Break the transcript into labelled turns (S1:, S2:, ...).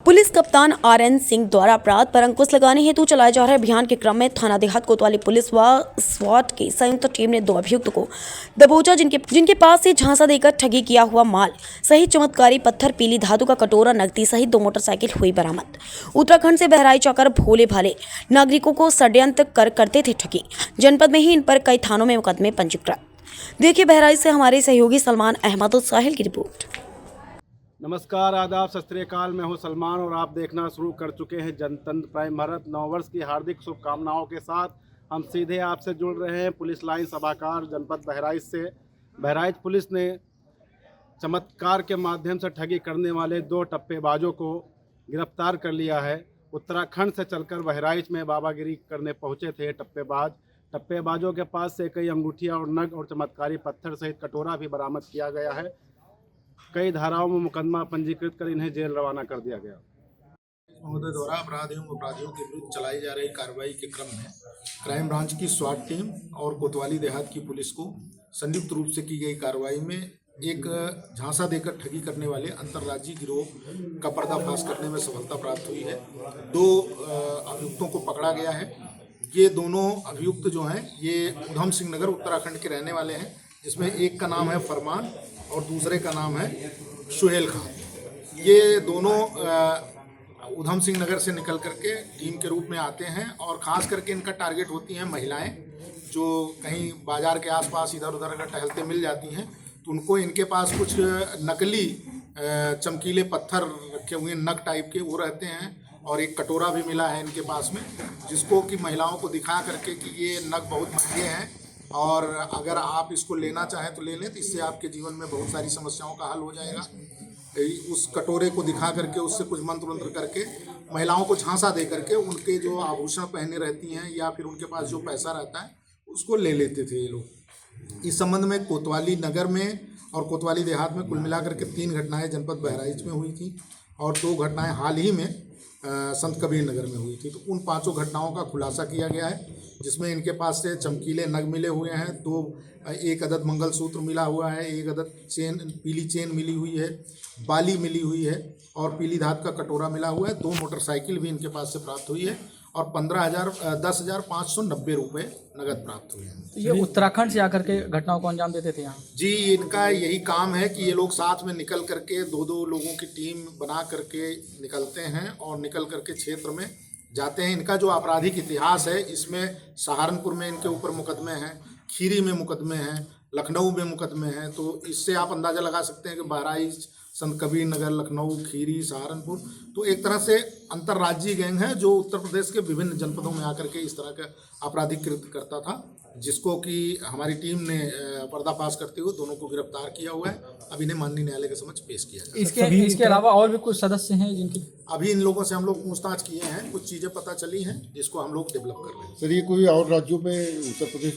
S1: Police कप्तान RN. Singh द्वारा अपराध पर अंकुश लगाने हेतु चलाए जा रहे अभियान के क्रम में थाना देहात कोतवाली पुलिस व स्वाट की संयुक्त टीम ने 2 अभियुक्त को दबोचा, जिनके पास से झांसा देकर ठगी किया हुआ माल सहित चमत्कारी पत्थर, पीली धातु का कटोरा, नकदी सहित 2 मोटरसाइकिल हुई बरामद। उत्तराखंड से बहराइच आकर भोले भाले नागरिकों को षड्यंत्र करते थे ठगी। जनपद में ही इन पर कई थानों में मुकदमे पंजीकृत। देखिए बहराइच से हमारे सहयोगी सलमान अहमद और साहिल की रिपोर्ट।
S2: नमस्कार, आदाब, सत श्री अकाल। मैं हूं सलमान और आप देखना शुरू कर चुके हैं जनतंत्र प्राइम भारत। नववर्ष की हार्दिक शुभकामनाओं के साथ हम सीधे आपसे जुड़ रहे हैं पुलिस लाइन सभागार जनपद बहराइच से। बहराइच पुलिस ने चमत्कार के माध्यम से ठगी करने वाले 2 टप्पेबाजों को गिरफ्तार कर लिया है। उत्तराखंड से चलकर बहराइच में बाबागिरी करने पहुंचे थे टप्पेबाजों के पास से कई अंगूठियां और नग और चमत्कारी पत्थर सहित कटोरा भी बरामद किया गया है। कई धाराओं में मुकदमा पंजीकृत कर इन्हें जेल रवाना कर दिया गया।
S3: महोदय द्वारा अपराधियों के विरुद्ध चलाई जा रही कार्रवाई के क्रम में क्राइम ब्रांच की स्वाट टीम और कोतवाली देहात की पुलिस को संयुक्त रूप से की गई कार्रवाई में एक झांसा देकर ठगी करने वाले अंतर्राज्यीय गिरोह का पर्दाफाश करने में सफलता प्राप्त हुई है। 2 अभियुक्तों को पकड़ा गया है। ये दोनों अभियुक्त जो हैं ये उधम सिंह नगर उत्तराखंड के रहने वाले हैं, जिसमें एक का नाम है फरमान और दूसरे का नाम है सुहेल खान। ये दोनों उधम सिंह नगर से निकल करके टीम के रूप में आते हैं और ख़ास करके इनका टारगेट होती हैं महिलाएं जो कहीं बाज़ार के आसपास इधर उधर अगर टहलते मिल जाती हैं तो उनको इनके पास कुछ नकली चमकीले पत्थर रखे हुए नग टाइप के वो रहते हैं और एक कटोरा भी मिला है इनके पास में, जिसको कि महिलाओं को दिखा करके कि ये नग बहुत महंगे हैं और अगर आप इसको लेना चाहें तो ले लें, तो इससे आपके जीवन में बहुत सारी समस्याओं का हल हो जाएगा। उस कटोरे को दिखा करके उससे कुछ मंत्र करके महिलाओं को झांसा दे करके उनके जो आभूषण पहने रहती हैं या फिर उनके पास जो पैसा रहता है उसको ले लेते थे ये लोग। इस संबंध में कोतवाली नगर में और कोतवाली देहात में कुल मिलाकर के 3 घटनाएँ जनपद बहराइच में हुई थी और 2 घटनाएँ हाल ही में संत कबीर नगर में हुई थी। तो उन 5 घटनाओं का खुलासा किया गया है, जिसमें इनके पास से चमकीले नग मिले हुए हैं, 1 अदद मंगलसूत्र मिला हुआ है, 1 अदद पीली चेन मिली हुई है, बाली मिली हुई है और पीली धात का कटोरा मिला हुआ है। 2 मोटरसाइकिल भी इनके पास से प्राप्त हुई है और 10,590 रुपये नगद प्राप्त हुए हैं।
S4: तो ये उत्तराखंड से आकर के घटनाओं को अंजाम देते थे यहाँ? जी,
S3: इनका यही काम है कि ये लोग साथ में निकल करके 2-2 लोगों की टीम बना करके निकलते हैं और निकल करके क्षेत्र में जाते हैं। इनका जो आपराधिक इतिहास है इसमें सहारनपुर में इनके ऊपर मुकदमे हैं, खीरी में मुकदमे हैं, लखनऊ में मुकदमे हैं। तो इससे आप अंदाज़ा लगा सकते हैं कि बहराइच, संत कबीर नगर, लखनऊ, खीरी, सहारनपुर तो एक तरह से अंतर्राज्यीय गैंग है जो उत्तर प्रदेश के विभिन्न जनपदों में आकर के इस तरह का आपराधिक कृत्य करता था, जिसको कि हमारी टीम ने पर्दाफाश करते हुए दोनों को गिरफ्तार किया हुआ है। अब इन्हें माननीय न्यायालय के समक्ष पेश किया जाएगा।
S4: इसके अलावा और भी कुछ सदस्य हैं जिनकी
S3: अभी इन लोगों से हम लोग पूछताछ किए हैं, कुछ चीज़ें पता चली हैं जिसको हम लोग डेवलप कर रहे हैं।
S5: सर, ये कोई और राज्यों में उत्तर प्रदेश